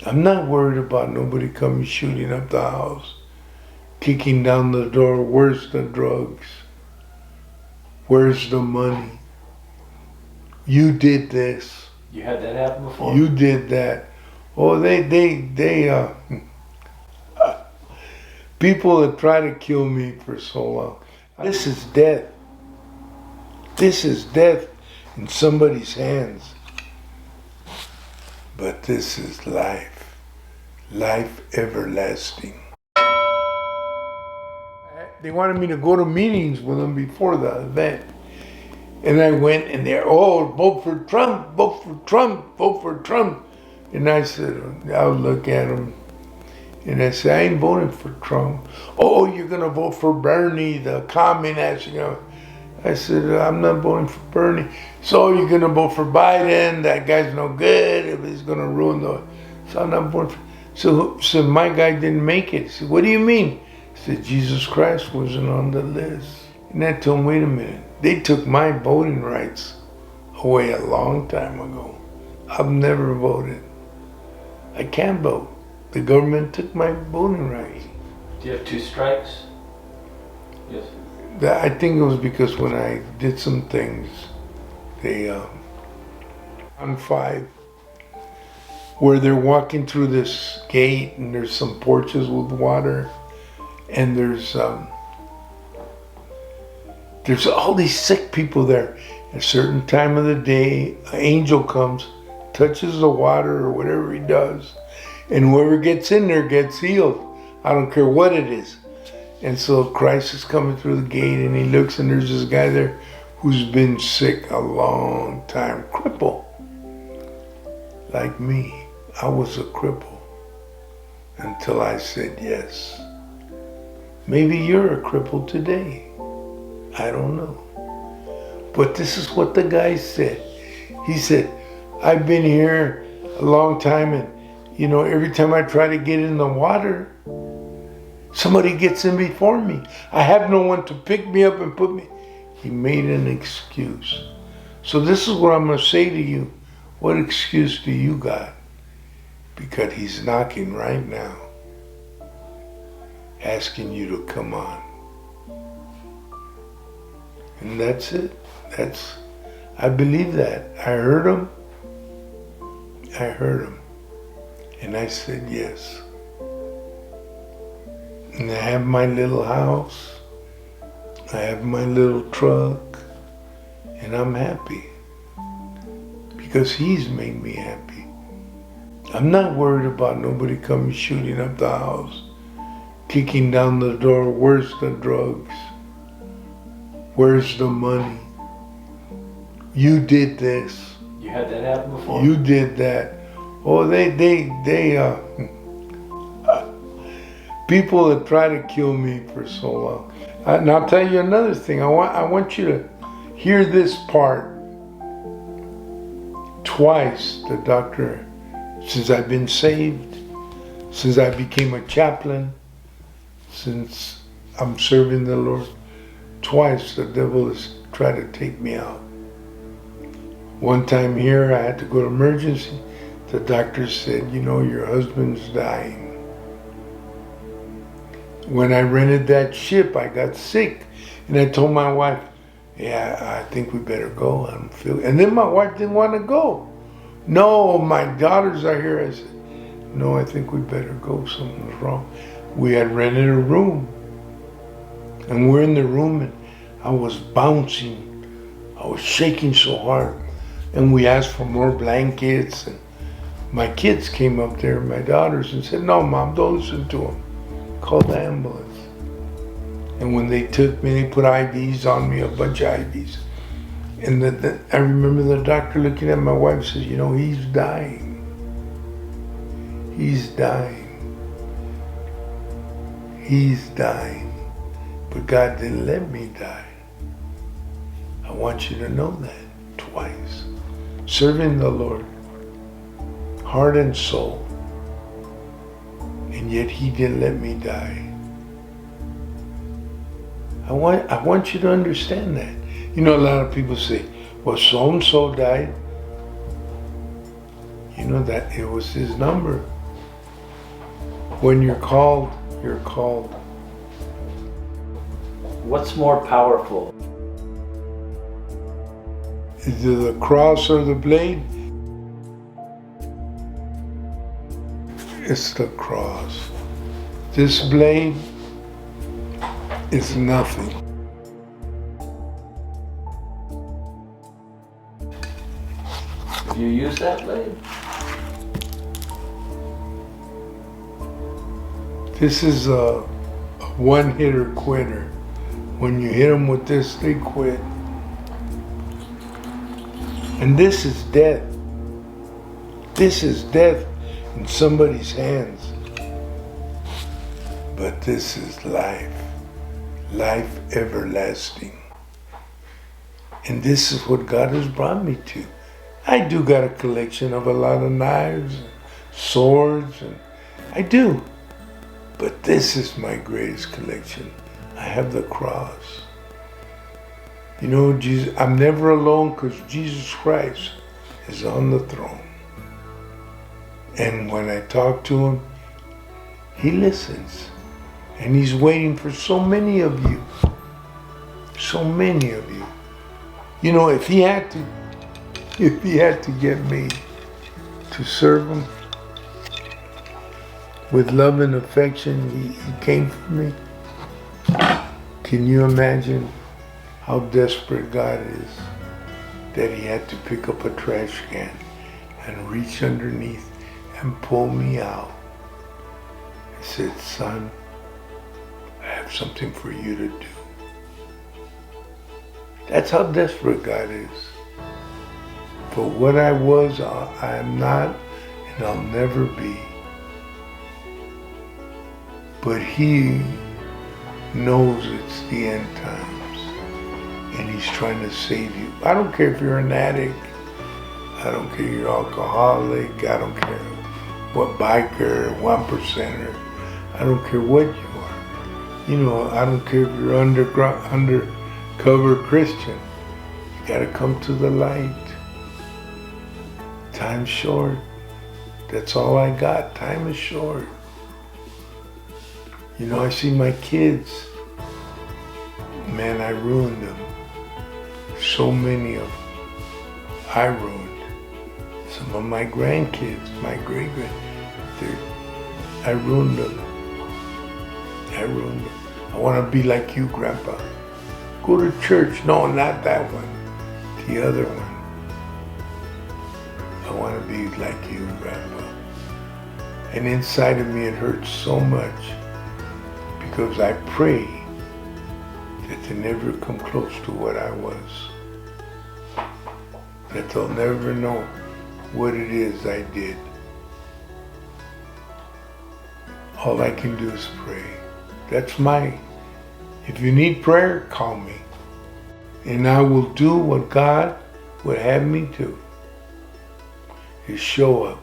I'm not worried about nobody coming shooting up the house, kicking down the door. Where's the drugs? Where's the money? You did this. You had that happen before? You did that. Oh, people have tried to kill me for so long. This is death. This is death in somebody's hands. But this is life. Life everlasting. They wanted me to go to meetings with them before the event. And I went and they're, vote for Trump, vote for Trump, vote for Trump. And I said, I would look at them and I said, I ain't voting for Trump. Oh, you're going to vote for Bernie, the communist, you know. I said, I'm not voting for Bernie. So you're going to vote for Biden? That guy's no good. If he's going to ruin the... So I'm not voting for... So my guy didn't make it. I said, what do you mean? I said, Jesus Christ wasn't on the list. And I told him, wait a minute. They took my voting rights away a long time ago. I've never voted. I can't vote. The government took my voting rights. Do you have 2 strikes? Yes. I think it was because when I did some things, they, on 5, where they're walking through this gate and there's some porches with water and there's all these sick people there. At a certain time of the day, an angel comes, touches the water or whatever he does, and whoever gets in there gets healed. I don't care what it is. And so Christ is coming through the gate and he looks and there's this guy there who's been sick a long time, cripple. Like me, I was a cripple until I said yes. Maybe you're a cripple today. I don't know. But this is what the guy said. He said, I've been here a long time and, you know, every time I try to get in the water, somebody gets in before me. I have no one to pick me up and put me. He made an excuse. So this is what I'm going to say to you. What excuse do you got? Because he's knocking right now, asking you to come on. And that's it. I believe that. I heard him. And I said yes. And I have my little house. I have my little truck. And I'm happy. Because he's made me happy. I'm not worried about nobody coming shooting up the house, kicking down the door. Where's the drugs? Where's the money? You did this. You had that happen before? You did that. Oh, people have tried to kill me for so long. And I'll tell you another thing. I want you to hear this part. Twice the doctor, since I've been saved, since I became a chaplain, since I'm serving the Lord, twice the devil has tried to take me out. One time here, I had to go to emergency. The doctor said, you know, your husband's dying. When I rented that ship, I got sick. And I told my wife, yeah, I think we better go. I don't feel. And then my wife didn't want to go. No, my daughters are here. I said, no, I think we better go. Something's wrong. We had rented a room. And we're in the room and I was bouncing. I was shaking so hard. And we asked for more blankets. And my kids came up there, my daughters, and said, no, Mom, don't listen to them. Call the ambulance. And when they took me, they put IVs on me, a bunch of IVs. And I remember the doctor looking at my wife and says, you know, he's dying. He's dying. He's dying. But God didn't let me die. I want you to know that twice. Serving the Lord, heart and soul. And yet he didn't let me die. I want you to understand that. You know, a lot of people say, well, so-and-so died. You know that it was his number. When you're called, you're called. What's more powerful? Either the cross or the blade? It's the cross. This blade is nothing. You use that blade? This is a one-hitter quitter. When you hit them with this, they quit. And this is death. This is death in somebody's hands. But this is life. Life everlasting. And this is what God has brought me to. I do got a collection of a lot of knives, and swords, and I do. But this is my greatest collection. I have the cross. You know, Jesus, I'm never alone because Jesus Christ is on the throne. And when I talk to him, he listens. And he's waiting for so many of you. So many of you. You know, if he had to get me to serve him with love and affection, he came for me. Can you imagine how desperate God is that he had to pick up a trash can and reach underneath and pull me out? He said, son, I have something for you to do. That's how desperate God is. For what I was, I am not, and I'll never be. But he knows it's the end times, and he's trying to save you. I don't care if you're an addict. I don't care if you're alcoholic. I don't care what biker, 1%er. I don't care what you are. You know, I don't care if you're undercover Christian. You gotta come to the light. Time's short. That's all I got. Time is short. You know, I see my kids. Man, I ruined them. So many of them I ruined. Some of my grandkids, my great-grand, I ruined them. I ruined them. I want to be like you, Grandpa. Go to church. No, not that one. The other one. I want to be like you, Grandpa. And inside of me it hurts so much because I pray that they never come close to what I was. That they'll never know what it is I did. All I can do is pray. That's if you need prayer, call me. And I will do what God would have me do. Is show up.